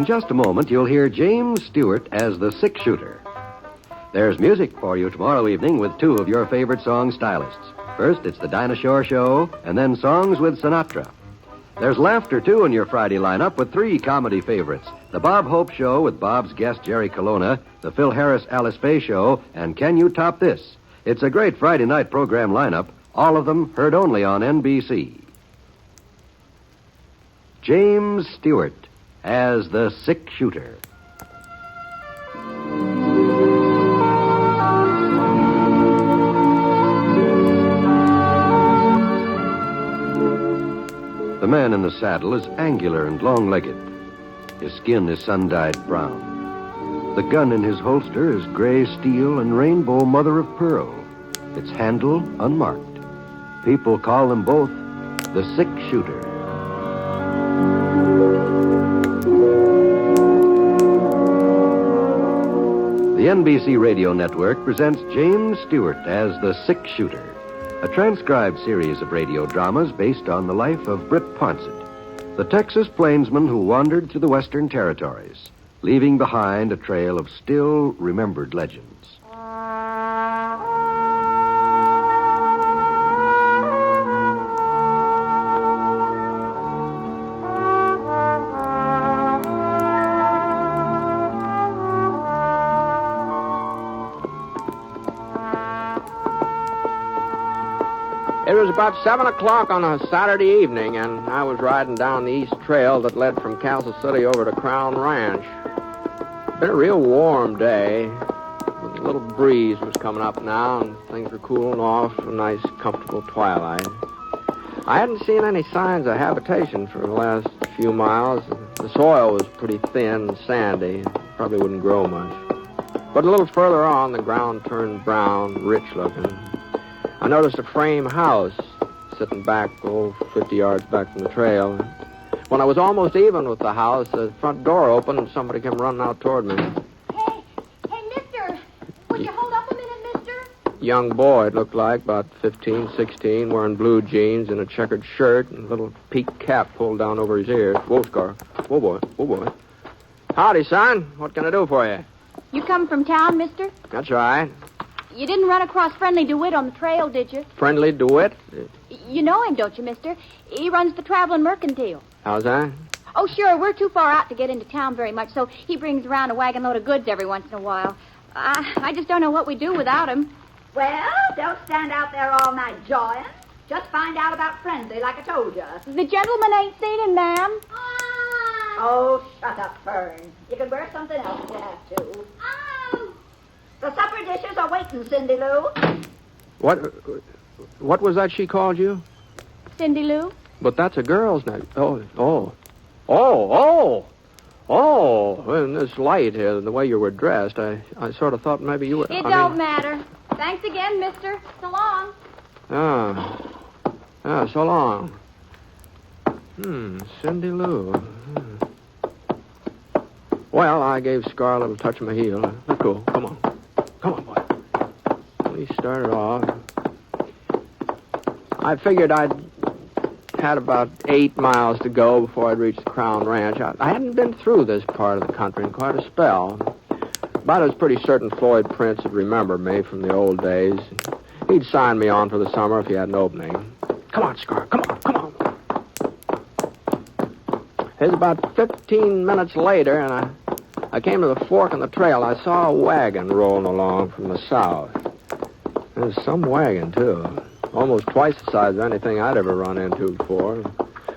In just a moment, you'll hear James Stewart as the six-shooter. There's music for you tomorrow evening with two of your favorite song stylists. First, it's the Dinah Shore Show, and then Songs with Sinatra. There's laughter, too, in your Friday lineup with three comedy favorites. The Bob Hope Show with Bob's guest Jerry Colonna, the Phil Harris Alice Faye Show, and Can You Top This? It's a great Friday night program lineup, all of them heard only on NBC. James Stewart as the six-shooter. The man in the saddle is angular and long-legged. His skin is sun-dyed brown. The gun in his holster is gray steel and rainbow mother of pearl. Its handle unmarked. People call them both the six-shooter. The NBC Radio Network presents James Stewart as the six-shooter, a transcribed series of radio dramas based on the life of Britt Ponset, the Texas plainsman who wandered to the Western Territories, leaving behind a trail of still-remembered legends. It was about 7 o'clock on a Saturday evening, and I was riding down the east trail that led from Castle City over to Crown Ranch. Been a real warm day. A little breeze was coming up now, and things were cooling off. A nice, comfortable twilight. I hadn't seen any signs of habitation for the last few miles. The soil was pretty thin and sandy. Probably wouldn't grow much. But a little further on, the ground turned brown, rich-looking. I noticed a frame house sitting back, 50 yards back from the trail. When I was almost even with the house, the front door opened and somebody came running out toward me. Hey, mister, would you hold up a minute, mister? Young boy, it looked like, about 15, 16, wearing blue jeans and a checkered shirt and a little peaked cap pulled down over his ears. Whoa, Scar. Whoa, boy. Howdy, son. What can I do for you? You come from town, mister? That's right. You didn't run across Friendly DeWitt on the trail, did you? Friendly DeWitt? You know him, don't you, mister? He runs the traveling mercantile. How's that? Oh, sure. We're too far out to get into town very much, so he brings around a wagon load of goods every once in a while. I just don't know what we'd do without him. Well, don't stand out there all night jawing. Just find out about Friendly, like I told you. The gentleman ain't seen him, ma'am. Oh, shut up, Fern. You can wear something else if you have to. The supper dishes are waiting, Cindy Lou. What was that she called you? Cindy Lou? But that's a girl's name. Oh. In this light here, the way you were dressed, I sort of thought maybe you were... It don't matter. Thanks again, mister. So long. So long. Cindy Lou. Well, I gave Scar a little touch of my heel. Let's go. Come on, boy. We started off. I figured I'd had about 8 miles to go before I'd reach the Crown Ranch. I hadn't been through this part of the country in quite a spell. But I was pretty certain Floyd Prince would remember me from the old days. He'd sign me on for the summer if he had an opening. Come on, Scar. Come on. It was about 15 minutes later, and I came to the fork in the trail. I saw a wagon rolling along from the south. It was some wagon, too. Almost twice the size of anything I'd ever run into before.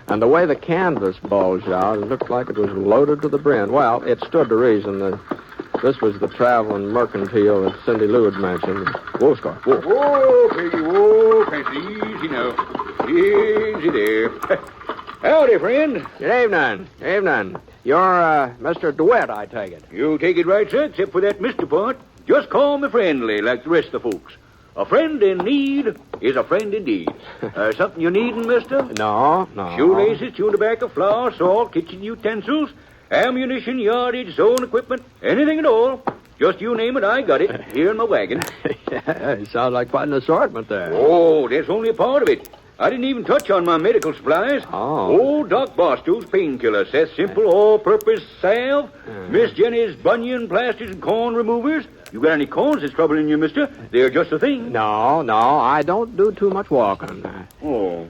And the way the canvas bulged out, it looked like it was loaded to the brim. Well, it stood to reason that this was the traveling mercantile that Cindy Lou had mentioned. Whoa, Scar. Whoa. Whoa, Peggy. Easy now. Easy there. Howdy, friend. Good evening. You're, Mr. DeWitt, I take it. You take it right, sir, except for that Mr. part. Just call me Friendly, like the rest of the folks. A friend in need is a friend indeed. Something you needin', mister? No. Shoelaces, chewing tobacco, flour, salt, kitchen utensils, ammunition, yardage, zone equipment, anything at all. Just you name it, I got it. Here in my wagon. Yeah, it sounds like quite an assortment there. Oh, that's only a part of it. I didn't even touch on my medical supplies. Oh. Old Doc Barstow's painkiller, Seth Simple all-purpose salve, Miss Jenny's bunion plasters and corn removers. You got any corns that's troubling you, mister? They're just the thing. No, I don't do too much walking. Oh.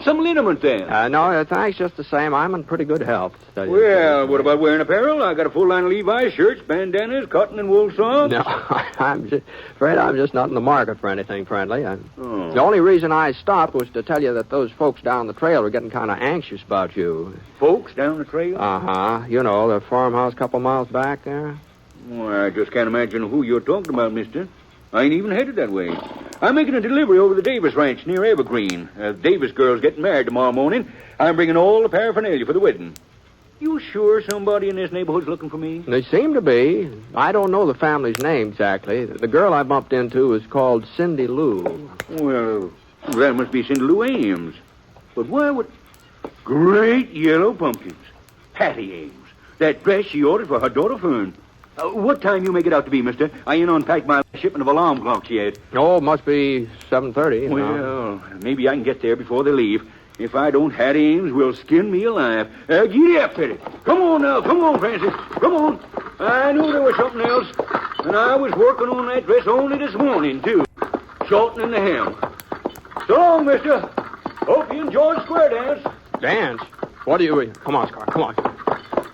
Some liniment, then. No, thanks, just the same. I'm in pretty good health. Well, what about wearing apparel? I got a full line of Levi's shirts, bandanas, cotton and wool socks. No, I'm afraid I'm just not in the market for anything friendly. The only reason I stopped was to tell you that those folks down the trail were getting kind of anxious about you. Folks down the trail? Uh-huh. You know, the farmhouse a couple miles back there. Well, I just can't imagine who you're talking about, mister. I ain't even headed that way. I'm making a delivery over the Davis Ranch near Evergreen. Davis girl's getting married tomorrow morning. I'm bringing all the paraphernalia for the wedding. You sure somebody in this neighborhood's looking for me? They seem to be. I don't know the family's name exactly. The girl I bumped into is called Cindy Lou. Well, that must be Cindy Lou Ames. But why would... Great yellow pumpkins. Hattie Ames. That dress she ordered for her daughter Fern. What time you make it out to be, mister? I ain't unpacked my shipment of alarm clocks yet. Oh, it must be 7:30. Well, maybe I can get there before they leave. If I don't, Hattie Ames will skin me alive. Giddy up, Petty. Come on now. Come on, Francis. Come on. I knew there was something else. And I was working on that dress only this morning, too. Shortening the hem. So long, mister. Hope you enjoy the square dance. Dance? What do you... Come on, Scar. Come on.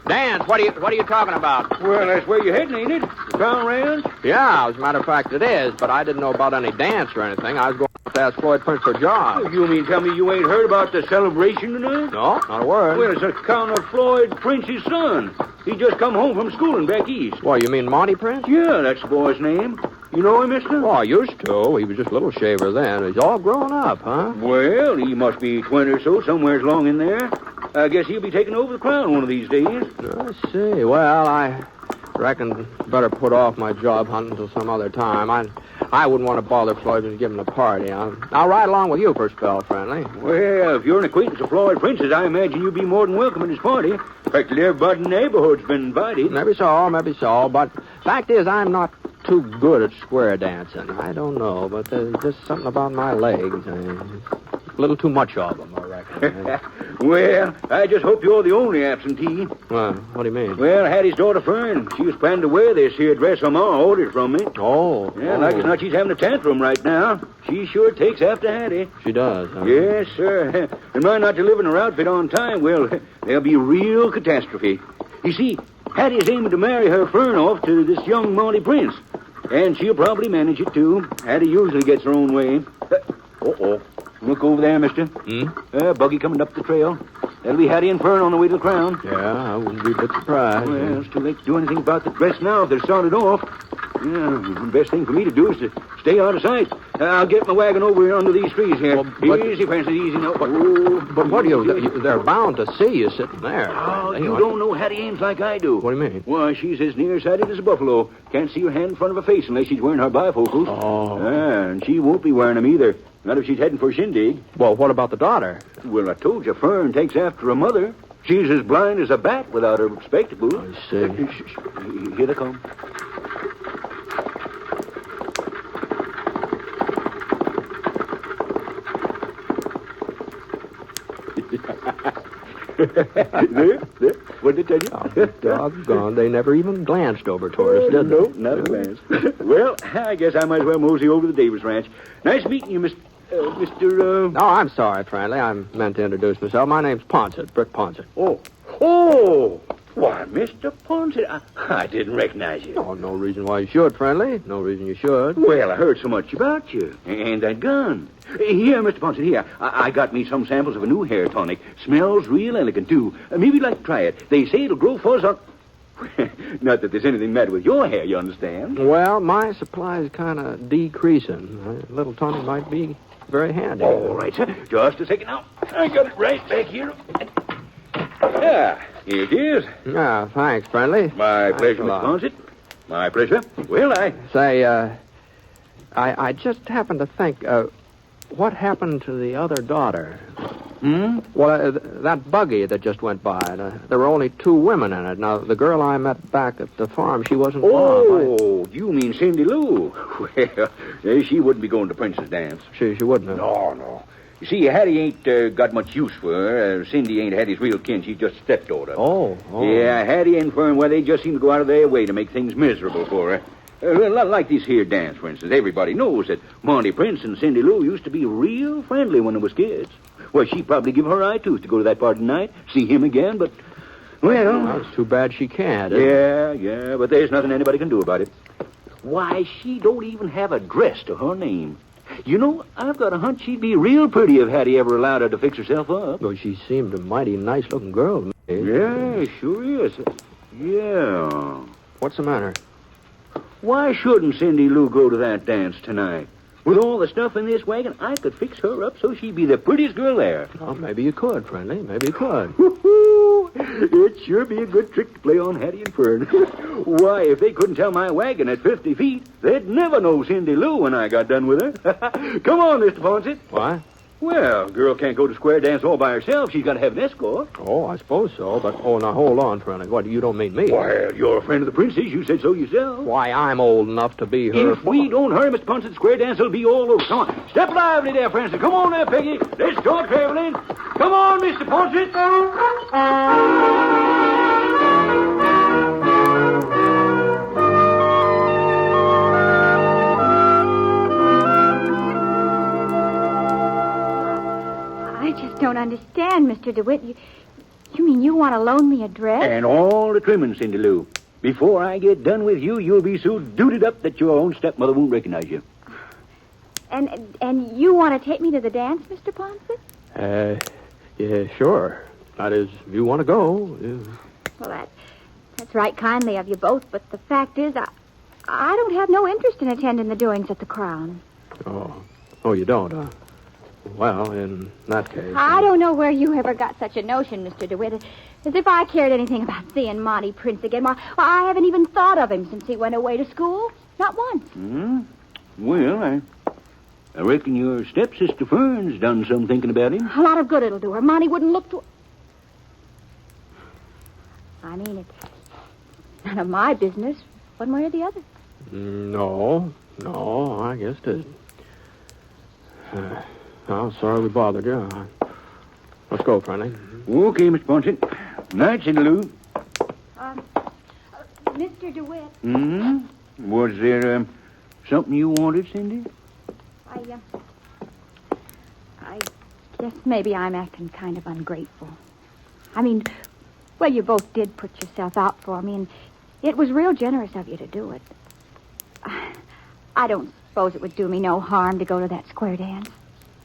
Dance? What are you talking about? Well, that's where you're heading, ain't it? The Crown Ranch? Yeah, as a matter of fact, it is. But I didn't know about any dance or anything. I was going to ask Floyd Prince for a job. You mean tell me you ain't heard about the celebration tonight? No, not a word. Well, it's account of Floyd Prince's son. He just come home from school and back east. Well, you mean Monty Prince? Yeah, that's the boy's name. You know him, mister? Oh, I used to. He was just a little shaver then. He's all grown up, huh? Well, he must be 20 or so, somewhere along in there. I guess he'll be taking over the crown one of these days. I see. Well, I reckon better put off my job hunting until some other time. I wouldn't want to bother Floyd and give him a party. I'll ride along with you for a spell, friendly. Well, if you're an acquaintance of Floyd Prince's, I imagine you'd be more than welcome at his party. Practically everybody in the neighborhood's been invited. Maybe so. But fact is, I'm not too good at square dancing. I don't know, but there's just something about my legs. A little too much of them, I reckon. Well, I just hope you're the only absentee. Well, what do you mean? Well, Hattie's daughter Fern, she was planning to wear this here dress her ma ordered from me. Oh. Yeah, like as not, she's having a tantrum right now. She sure takes after Hattie. She does, huh? Yes, sir. And mind not delivering her outfit on time, well, there'll be real catastrophe. You see, Hattie's aiming to marry her Fern off to this young Monty Prince. And she'll probably manage it, too. Hattie usually gets her own way. Uh-oh. Look over there, mister. Buggy coming up the trail. That'll be Hattie and Fern on the way to the crown. Yeah, I wouldn't be a bit surprised. Well, it's too late to do anything about the dress now if they're started off. Yeah, the best thing for me to do is to stay out of sight. I'll get my wagon over here under these trees here. Well, easy, Francis, easy now. But what do you... They're bound to see you sitting there. Oh, you don't know Hattie Ames like I do. What do you mean? Why, she's as nearsighted as a buffalo. Can't see her hand in front of her face unless she's wearing her bifocals. Oh. And she won't be wearing them either. Not if she's heading for a shindig. Well, what about the daughter? Well, I told you, Fern takes after her mother. She's as blind as a bat without her spectacles. I see. Here they come. there. What did they tell you? Oh, doggone. They never even glanced over toward us, did they? No, not a glance. Well, I guess I might as well mosey over to the Davis Ranch. Nice meeting you, Mr. No, I'm sorry, friendly. I meant to introduce myself. My name's Ponset, Britt Ponset. Oh, why, Mr. Ponset, I didn't recognize you. Oh, no reason why you should, friendly. No reason you should. Well, I heard so much about you. And that gun. Here, Mr. Ponset, here. I got me some samples of a new hair tonic. Smells real elegant, too. Maybe you'd like to try it. They say it'll grow fuzz on... Not that there's anything matter with your hair, you understand? Well, my supply's kind of decreasing. A little tonic might be very handy. All right, sir. Just a second now. I got it right back here. Here it is. Yeah, thanks, friendly. My pleasure, Mr. Ponset. My pleasure. Well, Say, I just happened to think, what happened to the other daughter? Well, that buggy that just went by, there were only 2 women in it. Now, the girl I met back at the farm, she wasn't Oh, you mean Cindy Lou? Well, she wouldn't be going to Prince's dance. She wouldn't have. No. You see, Hattie ain't got much use for her. Cindy ain't Hattie's real kin. She's just stepdaughter. Oh. Yeah, Hattie and Fern, well, they just seem to go out of their way to make things miserable for her. Like this here dance, for instance. Everybody knows that Monty Prince and Cindy Lou used to be real friendly when they was kids. Well, she'd probably give her eye tooth to go to that party tonight, see him again, but, well... It's too bad she can't. Yeah, but there's nothing anybody can do about it. Why, she don't even have a dress to her name. You know, I've got a hunch she'd be real pretty if Hattie ever allowed her to fix herself up. Well, she seemed a mighty nice-looking girl to me. Yeah, sure is. Yeah. What's the matter? Why shouldn't Cindy Lou go to that dance tonight? With all the stuff in this wagon, I could fix her up so she'd be the prettiest girl there. Oh, maybe you could, Friendly. Maybe you could. Woo-hoo! It'd sure be a good trick to play on Hattie and Fern. Why, if they couldn't tell my wagon at 50 feet, they'd never know Cindy Lou when I got done with her. Come on, Mr. Ponset. Why? Well, girl can't go to square dance all by herself. She's got to have an escort. Oh, I suppose so, but, now hold on, Friendly. What, you don't mean me? Why, you're a friend of the princess. You said so yourself. Why, I'm old enough to be her... If we don't hurry, Mr. Ponset, the square dance will be all over. Come on. Step lively there, Francis. Come on there, Peggy. Let's go traveling. Come on, Mr. Ponset. Don't understand, Mr. DeWitt. You mean you want to loan me a dress? And all the trimmings, Cindy Lou. Before I get done with you, you'll be so dooted up that your own stepmother won't recognize you. And you want to take me to the dance, Mr. Ponset? Yeah, sure. That is, if you want to go. Yeah. Well, that's right kindly of you both, but the fact is, I don't have no interest in attending the doings at the Crown. Oh, you don't, huh? Well, in that case... I don't know where you ever got such a notion, Mr. DeWitt. As if I cared anything about seeing Monty Prince again. Well, I haven't even thought of him since he went away to school. Not once. Well, I reckon your stepsister Fern's done some thinking about him. A lot of good it'll do her. Monty wouldn't look to... I mean, it's none of my business, one way or the other. No, I guess it isn't. I'm sorry we bothered you. Let's go, Friendly. Okay, Mr. Ponset. Night, Cindy Lou. Mr. DeWitt. Was there something you wanted, Cindy? I guess maybe I'm acting kind of ungrateful. I mean, well, you both did put yourself out for me, and it was real generous of you to do it. I don't suppose it would do me no harm to go to that square dance.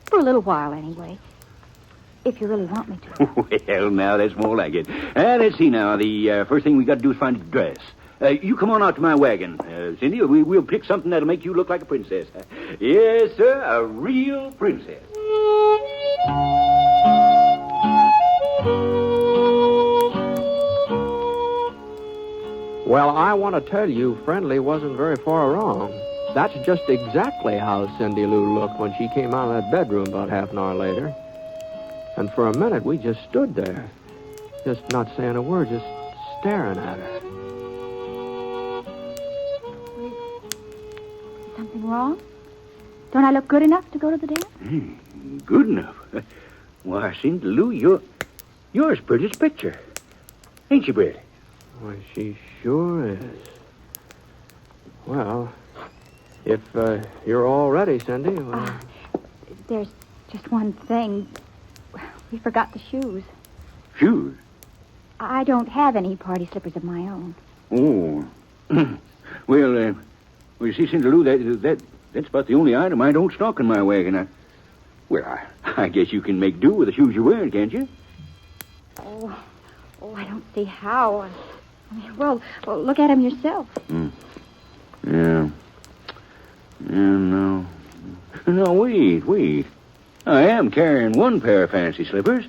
For a little while, anyway. If you really want me to. Well, now, that's more like it. Let's see now. The first thing we got to do is find a dress. You come on out to my wagon, Cindy. We'll pick something that'll make you look like a princess. Yes, sir, a real princess. Well, I want to tell you, Friendly wasn't very far wrong. That's just exactly how Cindy Lou looked when she came out of that bedroom about half an hour later. And for a minute, we just stood there, just not saying a word, just staring at her. Is something wrong? Don't I look good enough to go to the dance? Good enough? Why, Cindy Lou, you're as pretty as a picture. Ain't you, Britt? Why, she sure is. Well... If you're all ready, Cindy. Well... There's just one thing. We forgot the shoes. Shoes? I don't have any party slippers of my own. Oh. Well, you see, Cindy Lou, that's about the only item I don't stock in my wagon. I guess you can make do with the shoes you're wearing, can't you? Oh, I don't see how. Well, look at them yourself. Yeah. No, wait. I am carrying one pair of fancy slippers.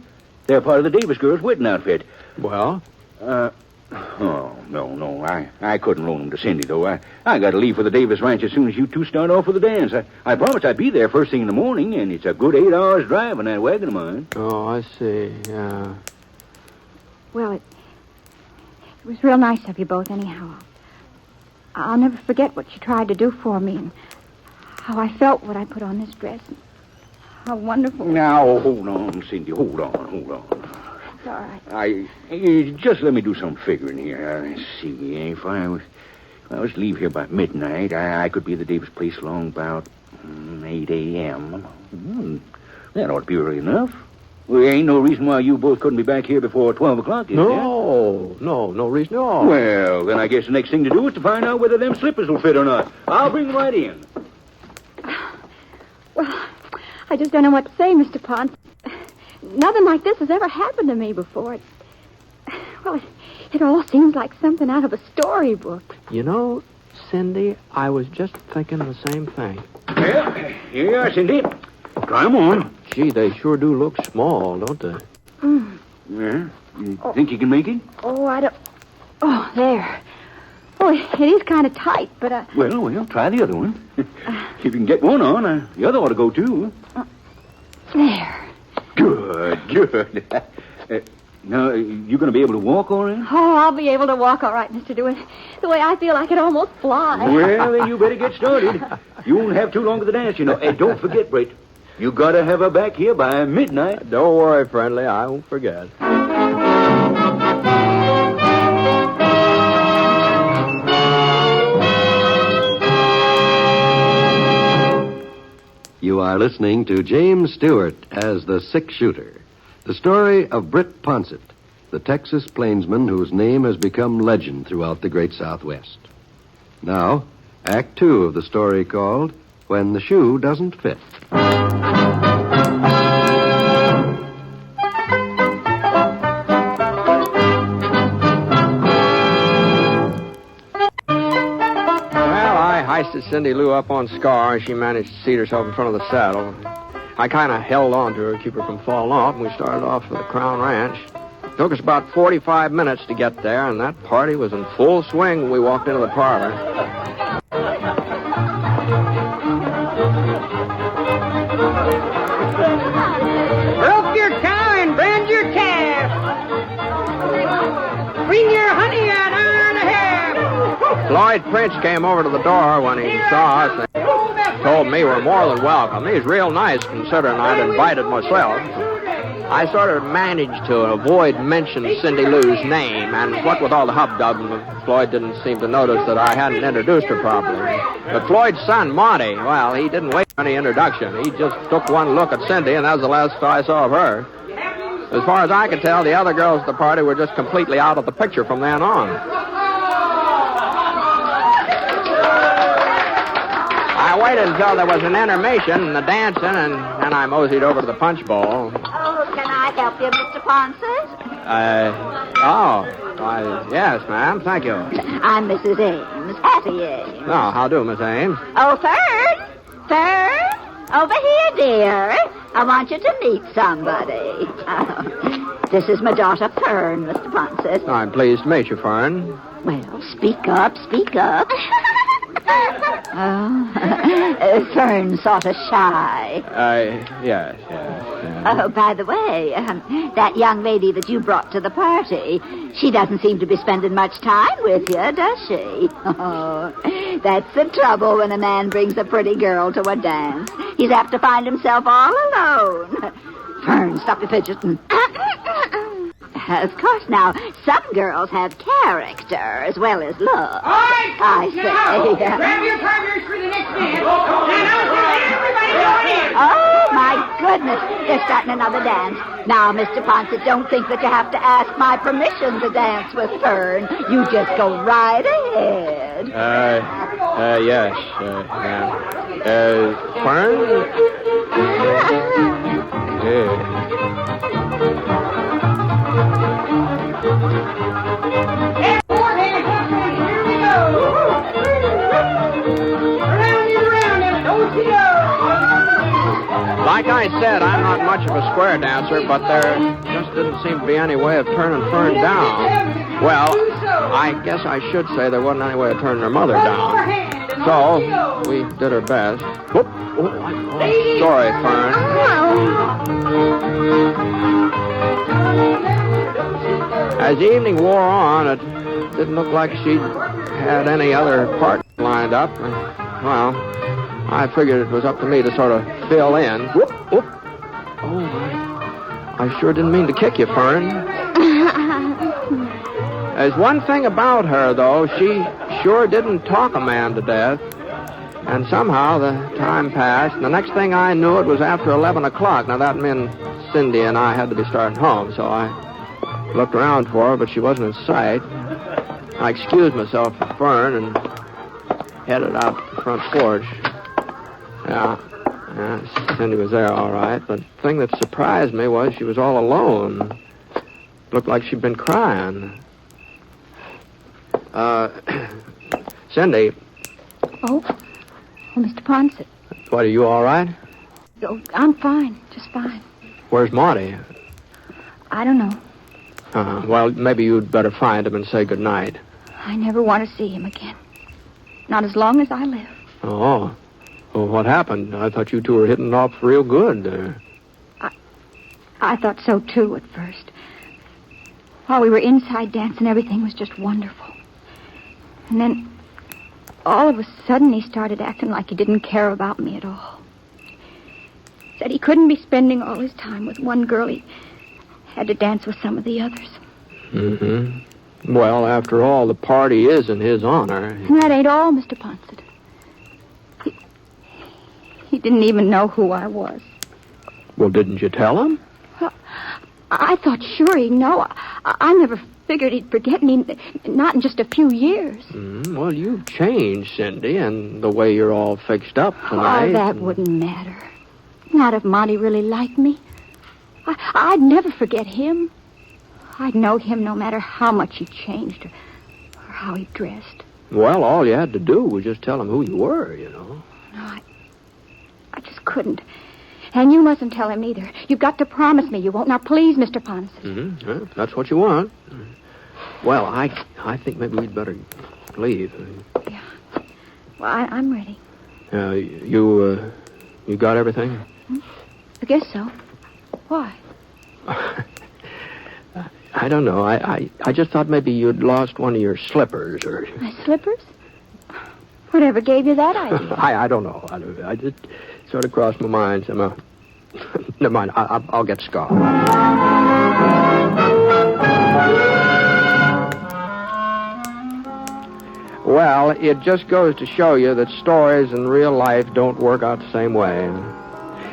They're part of the Davis girls' wedding outfit. Well? No. I couldn't loan them to Cindy, though. I got to leave for the Davis ranch as soon as you two start off for the dance. I promised I'd be there first thing in the morning, and it's a good 8 hours drive in that wagon of mine. Oh, I see, yeah. Well, it was real nice of you both, anyhow. I'll never forget what you tried to do for me and how I felt when I put on this dress and how wonderful. Now, hold on, Cindy. Hold on. It's all right. Just let me do some figuring here. Let's see. If I was to leave here by midnight, I could be at the Davis place along about 8 a.m. That ought to be early enough. Well, there ain't no reason why you both couldn't be back here before 12 o'clock, is there? No reason at all. Well, then I guess the next thing to do is to find out whether them slippers will fit or not. I'll bring them right in. Well, I just don't know what to say, Mr. Ponset. Nothing like this has ever happened to me before. It all seems like something out of a storybook. You know, Cindy, I was just thinking the same thing. Well, here you are, Cindy. Try them on. Gee, they sure do look small, don't they? Yeah? You think you can make it? Oh, I don't... Oh, there. Oh, it is kind of tight, but... Well, try the other one. If you can get one on, the other ought to go, too. There. Good. Now, you going to be able to walk all right? Oh, I'll be able to walk all right, Mr. Stewart. The way I feel I could almost fly. Well, then you better get started. You won't have too long for the dance, you know. And don't forget, Britt, you got to have her back here by midnight. Don't worry, friendly. I won't forget. You are listening to James Stewart as the six-shooter. The story of Britt Ponset, the Texas plainsman whose name has become legend throughout the great Southwest. Now, Act 2 of the story called When the Shoe Doesn't Fit. I hoisted Cindy Lou up on Scar, and she managed to seat herself in front of the saddle. I kind of held on to her to keep her from falling off, and we started off for the Crown Ranch. It took us about 45 minutes to get there, and that party was in full swing when we walked into the parlor. Milk your cow and brand your calf. Bring your honey an hour and a half. Floyd Prince came over to the door when he saw us and told me we're more than welcome. He's real nice considering I'd invited myself. I sort of managed to avoid mentioning Cindy Lou's name, and what with all the hubdub, Floyd didn't seem to notice that I hadn't introduced her properly. But Floyd's son, Monty, well, he didn't wait for any introduction. He just took one look at Cindy, and that was the last I saw of her. As far as I could tell, the other girls at the party were just completely out of the picture from then on. I waited until there was an intermission and the dancing, and then I moseyed over to the punch bowl. Oh, can I help you, Mr. Ponset? Yes, ma'am. Thank you. I'm Mrs. Ames, Hattie Ames. Oh, how do, Miss Ames? Oh, Fern, over here, dear. I want you to meet somebody. This is my daughter, Fern, Mr. Ponset. I'm pleased to meet you, Fern. Well, speak up. Fern's sort of shy. Yes. Oh, by the way, that young lady that you brought to the party, she doesn't seem to be spending much time with you, does she? Oh, that's the trouble when a man brings a pretty girl to a dance. He's apt to find himself all alone. Fern, stop your fidgeting. Of course, now, some girls have character as well as looks. I say. Grab your partners for the next dance. And I'll tell everybody going in. Oh, my goodness. They're starting another dance. Now, Mr. Ponset, don't think that you have to ask my permission to dance with Fern. You just go right ahead. Yes. Fern? Here we go. Around and around, and don't you go. Like I said, I'm not much of a square dancer, but there just didn't seem to be any way of turning Fern down. Well, I guess I should say there wasn't any way of turning her mother down. So, we did our best. Whoop. Sorry, Fern. As the evening wore on, it didn't look like she had any other part lined up. Well, I figured it was up to me to sort of fill in. Whoop. I sure didn't mean to kick you, Fern. There's one thing about her, though. She sure didn't talk a man to death. And somehow the time passed, and the next thing I knew, it was after 11 o'clock. Now, that meant Cindy and I had to be starting home, so I looked around for her, but she wasn't in sight. I excused myself from Fern and headed out to the front porch. Yeah, Cindy was there all right, but the thing that surprised me was she was all alone. Looked like she'd been crying. Cindy. Oh, Mr. Ponset. What, are you all right? Oh, I'm fine, just fine. Where's Marty? I don't know. Well, maybe you'd better find him and say goodnight. I never want to see him again. Not as long as I live. Oh. Well, what happened? I thought you two were hitting off real good. I thought so, too, at first. While we were inside dancing, everything was just wonderful. And then, all of a sudden, he started acting like he didn't care about me at all. Said he couldn't be spending all his time with one girl. He had to dance with some of the others. Mm-hmm. Well, after all, the party is in his honor. And that ain't all, Mr. Ponset. He didn't even know who I was. Well, didn't you tell him? Well, I thought sure he'd know. I never figured he'd forget me, not in just a few years. Well, you've changed, Cindy, and the way you're all fixed up tonight. Oh, that wouldn't matter. Not if Monty really liked me. I'd never forget him. I'd know him no matter how much he changed or how he dressed. Well, all you had to do was just tell him who you were, you know. No, I just couldn't. And you mustn't tell him either. You've got to promise me you won't. Now, please, Mr. Ponset. Well, if that's what you want. Well, I think maybe we'd better leave. Yeah. Well, I'm ready. You got everything? I guess so. Why? I don't know. I just thought maybe you'd lost one of your slippers or... My slippers? Whatever gave you that idea? I don't know. I just sort of crossed my mind somehow. Never mind. I'll get Scott. Well, it just goes to show you that stories in real life don't work out the same way.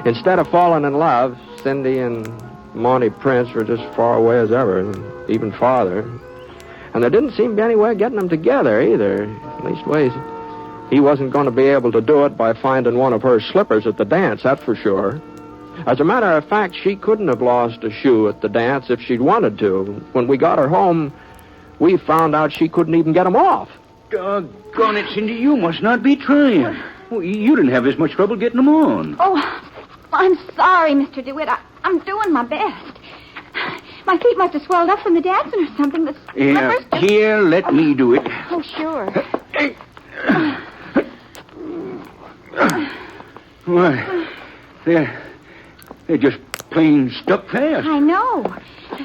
Instead of falling in love, Cindy and Monty Prince were just far away as ever, even farther. And there didn't seem to be any way of getting them together either. Leastways, he wasn't going to be able to do it by finding one of her slippers at the dance, that's for sure. As a matter of fact, she couldn't have lost a shoe at the dance if she'd wanted to. When we got her home, we found out she couldn't even get them off. Doggone it, Cindy, you must not be trying. Well, you didn't have as much trouble getting them on. Oh, I'm sorry, Mr. DeWitt. I'm doing my best. My feet must have swelled up from the dancing or something. The slippers... Here, let me do it. Oh, sure. Why, they're just plain stuck fast. I know.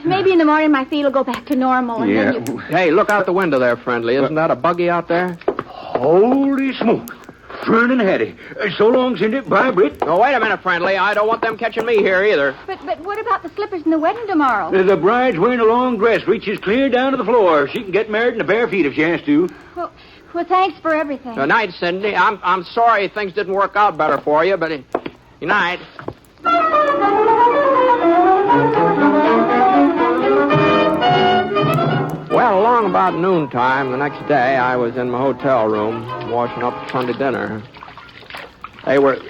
Maybe in the morning my feet will go back to normal. And then you... Hey, look out the window there, friendly. Isn't that a buggy out there? Holy smoke. Fern and Hattie. So long, Cindy. Bye, Britt. Oh, wait a minute, friendly. I don't want them catching me here either. But what about the slippers and the wedding tomorrow? The bride's wearing a long dress, reaches clear down to the floor. She can get married in the bare feet if she has to. Well, thanks for everything. Good night, Cindy. I'm sorry things didn't work out better for you, but good night. Well, along about noontime the next day, I was in my hotel room washing up Sunday dinner. They were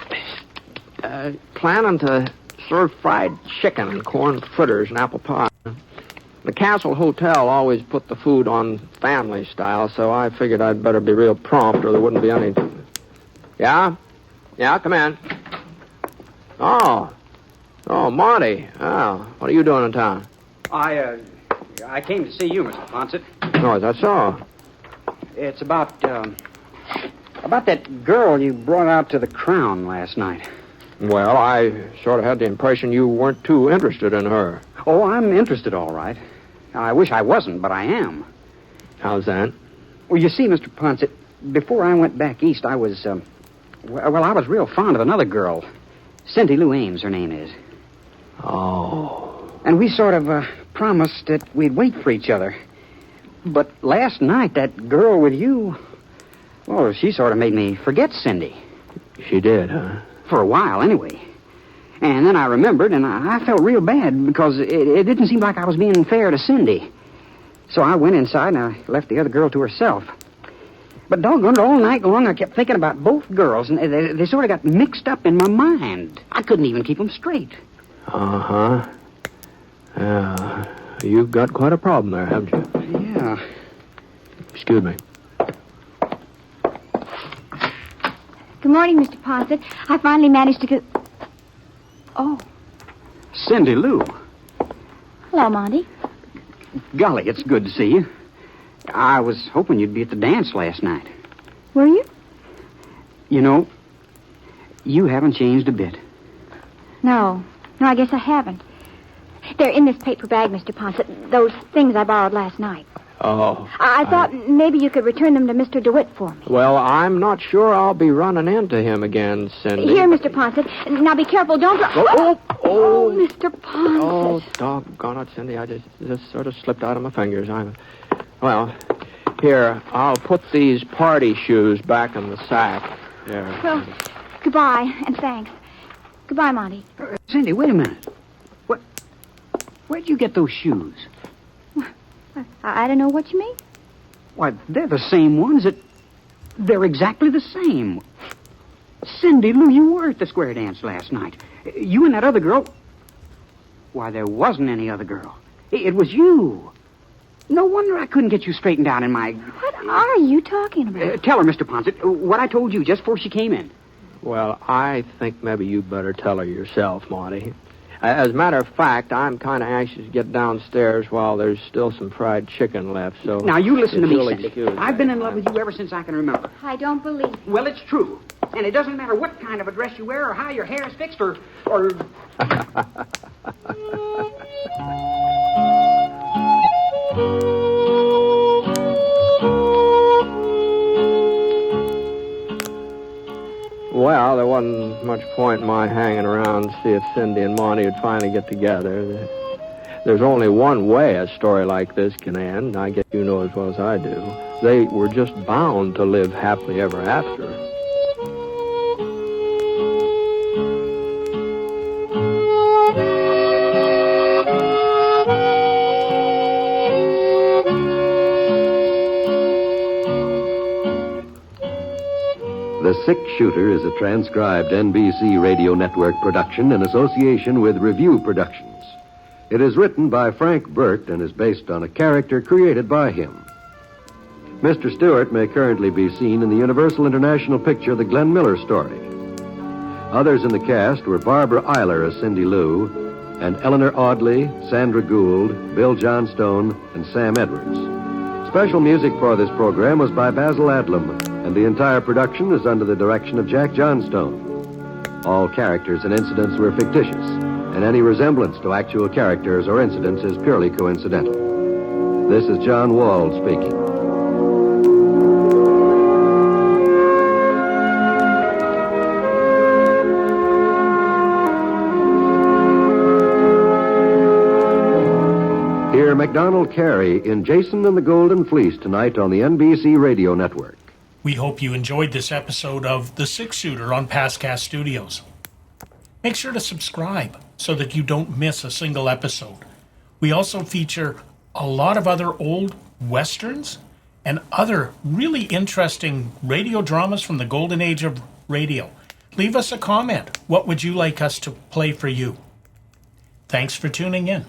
planning to serve fried chicken and corn fritters and apple pie. The Castle Hotel always put the food on family style, so I figured I'd better be real prompt or there wouldn't be any... Yeah? Yeah, come in. Oh, Marty. Oh, what are you doing in town? I came to see you, Mr. Ponset. Oh, is that so? It's about that girl you brought out to the Crown last night. Well, I sort of had the impression you weren't too interested in her. Oh, I'm interested, all right. I wish I wasn't, but I am. How's that? Well, you see, Mr. Ponset, before I went back east, I was, I was real fond of another girl. Cindy Lou Ames, her name is. Oh. And we sort of promised that we'd wait for each other. But last night, that girl with you, well, she sort of made me forget Cindy. She did, huh? For a while, anyway. And then I remembered, and I felt real bad because it didn't seem like I was being fair to Cindy. So I went inside and I left the other girl to herself. But doggone it, all night long I kept thinking about both girls, and they sort of got mixed up in my mind. I couldn't even keep them straight. Uh-huh. Yeah. You've got quite a problem there, haven't you? Yeah. Excuse me. Good morning, Mr. Ponset. I finally managed to get... Oh. Cindy Lou. Hello, Monty. Golly, it's good to see you. I was hoping you'd be at the dance last night. Were you? You know, you haven't changed a bit. No, I guess I haven't. They're in this paper bag, Mr. Ponset. Those things I borrowed last night. Oh. I thought maybe you could return them to Mr. DeWitt for me. Well, I'm not sure I'll be running into him again, Cindy. Here, Mr. Ponset. Now be careful. Don't... Oh, Mr. Ponset. Oh, doggone it, Cindy. I just sort of slipped out of my fingers. Well, here, I'll put these party shoes back in the sack. There. Well, goodbye, and thanks. Goodbye, Monty. Cindy, wait a minute. Where'd you get those shoes? I don't know what you mean. Why, they're the same ones they're exactly the same. Cindy Lou, you were at the square dance last night. You and that other girl... Why, there wasn't any other girl. It was you. No wonder I couldn't get you straightened out in my... What are you talking about? Tell her, Mr. Ponset, what I told you just before she came in. Well, I think maybe you'd better tell her yourself, Monty. As a matter of fact, I'm kind of anxious to get downstairs while there's still some fried chicken left, so... Now, you listen to me, you'll Cindy. excuse me. I've been in love with you ever since I can remember. I don't believe you. Well, it's true. And it doesn't matter what kind of a dress you wear or how your hair is fixed or... Well, there wasn't much point in my hanging around to see if Cindy and Monty would finally get together. There's only one way a story like this can end. I guess you know as well as I do. They were just bound to live happily ever after. The Six-Shooter is a transcribed NBC Radio Network production in association with Review Productions. It is written by Frank Burt and is based on a character created by him. Mr. Stewart may currently be seen in the Universal International picture The Glenn Miller Story. Others in the cast were Barbara Eiler as Cindy Lou, and Eleanor Audley, Sandra Gould, Bill Johnstone, and Sam Edwards. Special music for this program was by Basil Adlam, and the entire production is under the direction of Jack Johnstone. All characters and incidents were fictitious, and any resemblance to actual characters or incidents is purely coincidental. This is John Wald speaking. Hear MacDonald Carey in Jason and the Golden Fleece tonight on the NBC Radio Network. We hope you enjoyed this episode of The Six-Shooter on PastCast Studios. Make sure to subscribe so that you don't miss a single episode. We also feature a lot of other old westerns and other really interesting radio dramas from the golden age of radio. Leave us a comment. What would you like us to play for you? Thanks for tuning in.